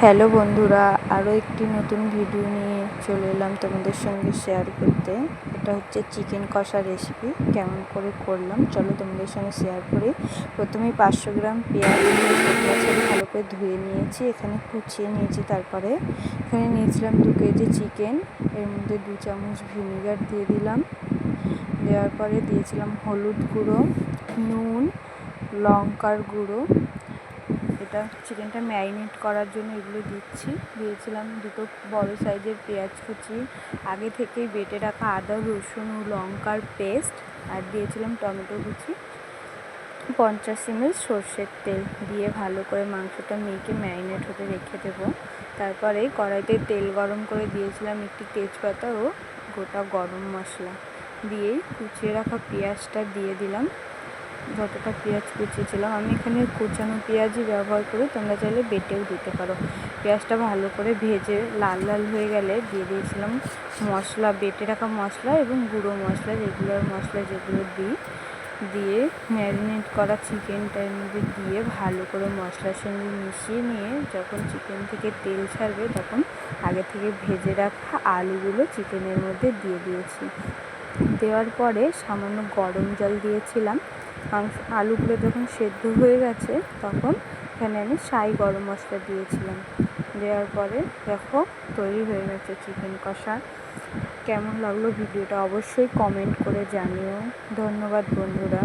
Hello বন্ধুরা, আরও একটি নতুন ভিডিও নিয়ে চলে এলাম তোমাদের সঙ্গে শেয়ার করতে। এটা হচ্ছে চিকেন কষা রেসিপি। কেমন করে করলাম চলো তোমাদের সঙ্গে শেয়ার করি। প্রথমেই 500 গ্রাম পেঁয়াজ ভালো করে ধুয়ে নিয়েছি, এখানে কুচিয়ে নিয়েছি। তারপরে এখানে নিয়েছিলাম 2 কেজি চিকেন, এর মধ্যে 2 চামচ ভিনিগার দিয়ে দিলাম। দেওয়ার পরে দিয়েছিলাম হলুদ গুঁড়ো, নুন, লঙ্কার গুঁড়ো। এটা চিকেনটা ম্যারিনেট করার জন্য এগুলো দিয়েছিলাম 2 বড় সাইজের পেঁয়াজ কুচি, আগে থেকেই বেটে রাখা আদা রসুন ও লঙ্কার পেস্ট, আর দিয়েছিলাম টমেটো কুচি, 50 ml সর্ষের তেল দিয়ে ভালো করে মাংসটা মেখে ম্যারিনেট হতে রেখে দেবো। তারপরে কড়াইতে তেল গরম করে দিয়েছিলাম একটি তেজপাতা ও গোটা গরম মশলা দিয়ে কুচিয়ে রাখা পেঁয়াজটা দিয়ে দিলাম। যতটা পেঁয়াজ কুচিয়েছিলাম, আমি এখানে কুচানো পেঁয়াজই ব্যবহার করি, তোমরা চাইলে বেটেও দিতে পারো। পেঁয়াজটা ভালো করে ভেজে লাল লাল হয়ে গেলে দিয়ে দিয়েছিলাম মশলা, বেটে রাখা মশলা এবং গুঁড়ো মশলা, রেগুলার মশলা যেগুলো দিয়ে ম্যারিনেট করা চিকেনটার মধ্যে দিয়ে ভালো করে মশলার সঙ্গে মিশিয়ে নিয়ে যখন চিকেন থেকে তেল ছাড়বে তখন আগে থেকে ভেজে রাখা আলুগুলো চিকেনের মধ্যে দিয়ে দিয়েছি। দেওয়ার পরে সামান্য গরম জল দিয়েছিলাম। আলুগুলো যখন সেদ্ধ হয়ে গেছে তখন এখানে আমি শাহি গরম মশলা দিয়েছিলাম। দেওয়ার পরে দেখো তৈরি হয়ে গেছে চিকেন কষা। কেমন লাগলো ভিডিওটা অবশ্যই কমেন্ট করে জানিও। ধন্যবাদ বন্ধুরা।